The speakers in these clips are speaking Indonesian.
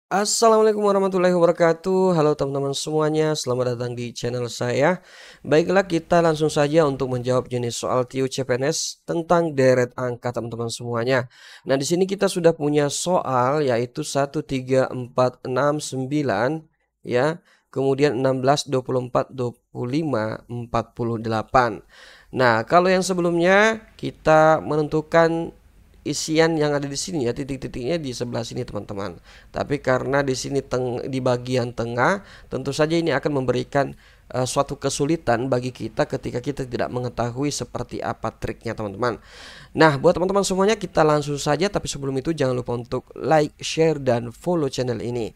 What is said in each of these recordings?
Assalamualaikum warahmatullahi wabarakatuh. Halo teman-teman semuanya, selamat datang di channel saya. Baiklah, kita langsung saja untuk menjawab jenis soal TIU CPNS tentang deret angka teman-teman semuanya. Nah, di sini kita sudah punya soal yaitu 1, 3, 4, 6, 9 ya. Kemudian 16, 24, 25, 48. Nah, kalau yang sebelumnya kita menentukan isian yang ada di sini ya, titik-titiknya di sebelah sini teman-teman. Tapi karena di sini di bagian tengah, tentu saja ini akan memberikan suatu kesulitan bagi kita ketika kita tidak mengetahui seperti apa triknya teman-teman. Nah, buat teman-teman semuanya kita langsung saja, tapi sebelum itu jangan lupa untuk like, share, dan follow channel ini.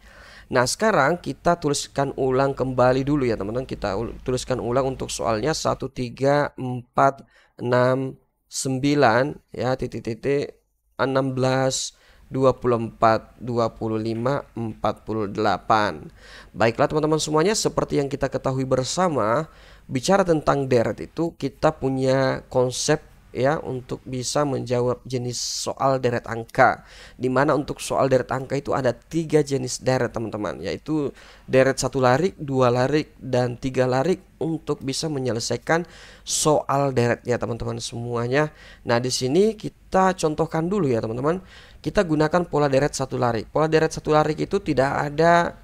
Nah, sekarang kita tuliskan ulang kembali dulu ya teman-teman. Kita tuliskan ulang untuk soalnya 1, 3, 4, 6, 9 ya, titik-titik 16, 24, 25, 48. Baiklah teman-teman semuanya, seperti yang kita ketahui bersama, bicara tentang deret itu kita punya konsep ya untuk bisa menjawab jenis soal deret angka, dimana untuk soal deret angka itu ada 3 jenis deret teman-teman, yaitu deret 1 larik, 2 larik, dan 3 larik untuk bisa menyelesaikan soal deretnya teman-teman semuanya. Nah, di sini kita contohkan dulu ya teman-teman. Kita gunakan pola deret 1 larik. Pola deret 1 larik itu tidak ada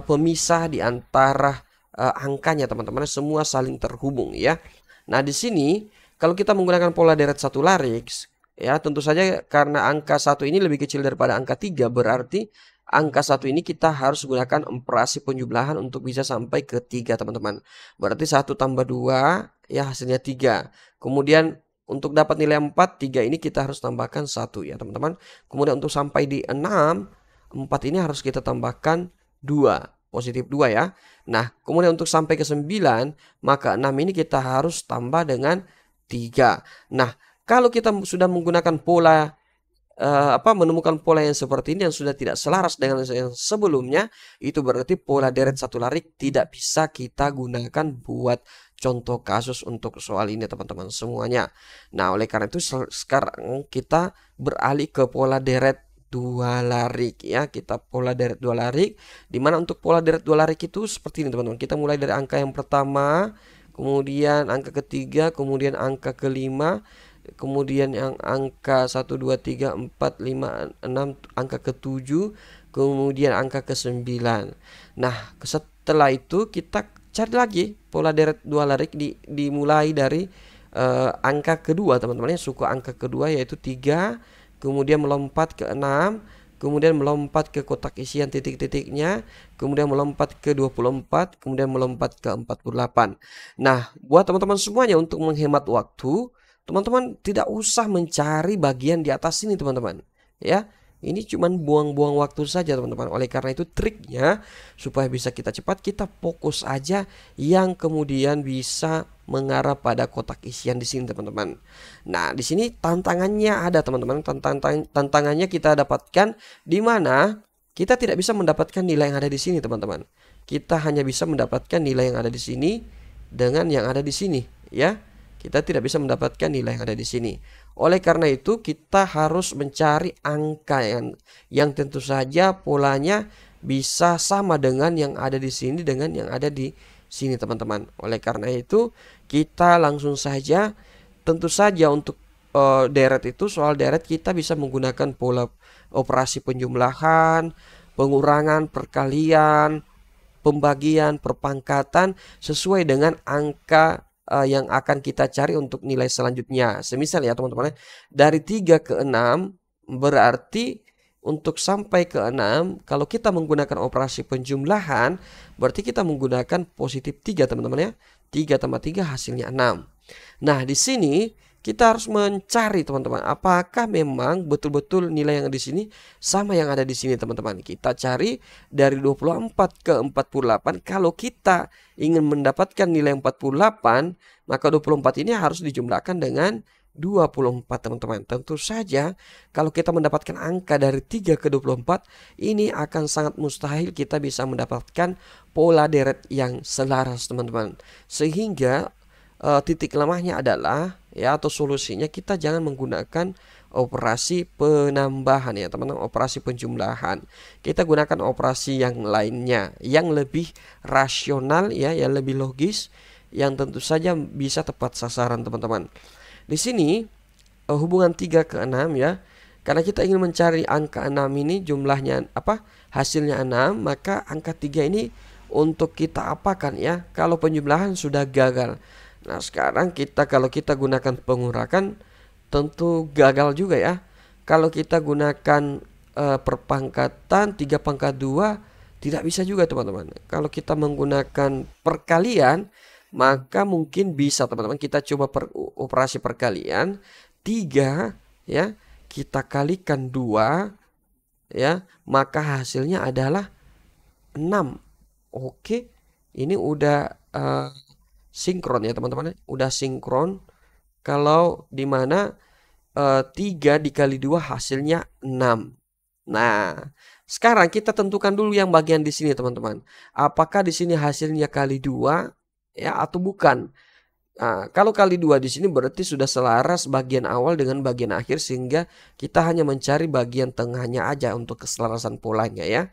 pemisah di antara angkanya teman-teman, semua saling terhubung ya. Nah, di sini kalau kita menggunakan pola deret 1 larik ya, tentu saja karena angka 1 ini lebih kecil daripada angka 3, berarti angka 1 ini kita harus gunakan operasi penjumlahan untuk bisa sampai ke 3 teman-teman. Berarti 1 tambah 2 ya hasilnya 3. Kemudian untuk dapat nilai 4, 3 ini kita harus tambahkan 1 ya teman-teman. Kemudian untuk sampai di 6, 4 ini harus kita tambahkan 2, positif 2 ya. Nah, kemudian untuk sampai ke 9, maka 6 ini kita harus tambah dengan 3. Nah, kalau kita sudah menggunakan pola menemukan pola yang seperti ini yang sudah tidak selaras dengan yang sebelumnya, itu berarti pola deret 1 larik tidak bisa kita gunakan buat contoh kasus untuk soal ini teman-teman semuanya. Nah, oleh karena itu sekarang kita beralih ke pola deret 2 larik ya. Kita pola deret 2 larik, dimana untuk pola deret 2 larik itu seperti ini teman-teman. Kita mulai dari angka yang pertama, kemudian angka ketiga, kemudian angka kelima, kemudian yang angka 1, 2, 3, 4, 5, 6, angka ke-7, kemudian angka ke-9. Nah, setelah itu kita cari lagi pola deret 2 larik, dimulai dari angka kedua teman-teman ya, suku angka kedua yaitu 3, kemudian melompat ke 6, kemudian melompat ke kotak isian titik-titiknya, kemudian melompat ke 24, kemudian melompat ke 48. Nah, buat teman-teman semuanya untuk menghemat waktu, teman-teman tidak usah mencari bagian di atas ini teman-teman ya. Ini cuman buang-buang waktu saja teman-teman. Oleh karena itu triknya supaya bisa kita cepat, kita fokus aja yang kemudian bisa mengarah pada kotak isian di sini teman-teman. Nah, di sini tantangannya ada teman-teman. Tantangannya kita dapatkan di mana kita tidak bisa mendapatkan nilai yang ada di sini teman-teman. Kita hanya bisa mendapatkan nilai yang ada di sini dengan yang ada di sini ya. Kita tidak bisa mendapatkan nilai yang ada di sini. Oleh karena itu kita harus mencari angka yang tentu saja polanya bisa sama dengan yang ada di sini dengan yang ada di sini teman-teman. Oleh karena itu kita langsung saja, tentu saja untuk deret itu, soal deret kita bisa menggunakan pola operasi penjumlahan, pengurangan, perkalian, pembagian, perpangkatan sesuai dengan angka yang akan kita cari untuk nilai selanjutnya. Semisal ya teman-teman, dari 3 ke 6 berarti untuk sampai ke 6 kalau kita menggunakan operasi penjumlahan berarti kita menggunakan positif 3 teman-teman ya. 3 tambah 3 hasilnya 6. Nah, di sini kita harus mencari teman-teman, apakah memang betul-betul nilai yang di sini sama yang ada di sini teman-teman. Kita cari dari 24 ke 48. Kalau kita ingin mendapatkan nilai 48, maka 24 ini harus dijumlahkan dengan 24 teman-teman. Tentu saja kalau kita mendapatkan angka dari 3 ke 24, ini akan sangat mustahil kita bisa mendapatkan pola deret yang selaras teman-teman. Sehingga titik lemahnya adalah ya, atau solusinya kita jangan menggunakan operasi penambahan ya teman-teman, operasi penjumlahan. Kita gunakan operasi yang lainnya yang lebih rasional ya, yang lebih logis, yang tentu saja bisa tepat sasaran teman-teman. Di sini hubungan 3 ke 6 ya. Karena kita ingin mencari angka 6 ini jumlahnya hasilnya 6, maka angka 3 ini untuk kita apakan ya kalau penjumlahan sudah gagal. Nah, sekarang kalau kita gunakan pengurakan tentu gagal juga ya. Kalau kita gunakan perpangkatan 3 pangkat 2 tidak bisa juga teman-teman. Kalau kita menggunakan perkalian maka mungkin bisa teman-teman. Kita coba operasi perkalian 3 ya, kita kalikan 2 ya, maka hasilnya adalah 6. Oke, ini udah sinkron ya teman-teman, udah sinkron. Kalau dimana 3 dikali 2 hasilnya 6. Nah, sekarang kita tentukan dulu yang bagian di sini teman-teman. Apakah di sini hasilnya kali 2 ya atau bukan? Nah, kalau kali 2 di sini berarti sudah selaras bagian awal dengan bagian akhir, sehingga kita hanya mencari bagian tengahnya aja untuk keselarasan polanya ya.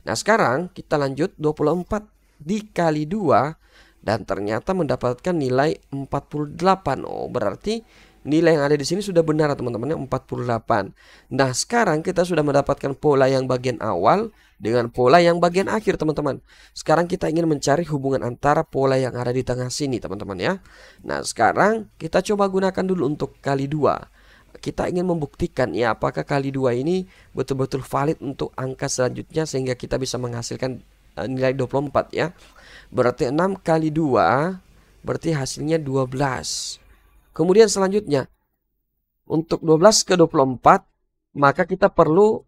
Nah, sekarang kita lanjut 24 dikali 2 dan ternyata mendapatkan nilai 48. Oh, berarti nilai yang ada di sini sudah benar teman-teman, 48. Nah, sekarang kita sudah mendapatkan pola yang bagian awal dengan pola yang bagian akhir teman-teman. Sekarang kita ingin mencari hubungan antara pola yang ada di tengah sini teman-teman ya. Nah, sekarang kita coba gunakan dulu untuk kali 2. Kita ingin membuktikan ya apakah kali 2 ini betul-betul valid untuk angka selanjutnya sehingga kita bisa menghasilkan nilai 24 ya. Berarti 6 kali 2 berarti hasilnya 12. Kemudian selanjutnya untuk 12 ke 24 maka kita perlu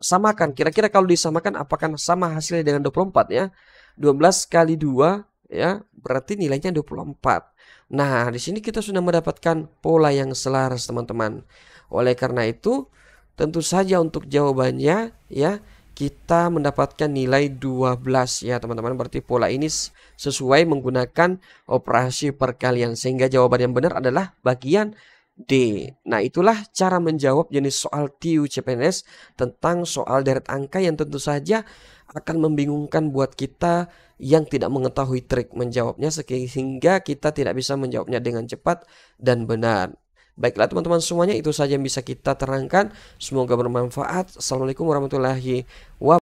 samakan. Kira-kira kalau disamakan apakah sama hasilnya dengan 24 ya? 12 kali 2 ya, berarti nilainya 24. Nah, di sini kita sudah mendapatkan pola yang selaras teman-teman. Oleh karena itu, tentu saja untuk jawabannya ya, kita mendapatkan nilai 12 ya teman-teman. Berarti pola ini sesuai menggunakan operasi perkalian, sehingga jawaban yang benar adalah bagian D. Nah, itulah cara menjawab jenis soal TIU CPNS tentang soal deret angka yang tentu saja akan membingungkan buat kita yang tidak mengetahui trik menjawabnya, sehingga kita tidak bisa menjawabnya dengan cepat dan benar. Baiklah teman-teman semuanya, itu saja yang bisa kita terangkan. Semoga bermanfaat. Assalamualaikum warahmatullahi wabarakatuh.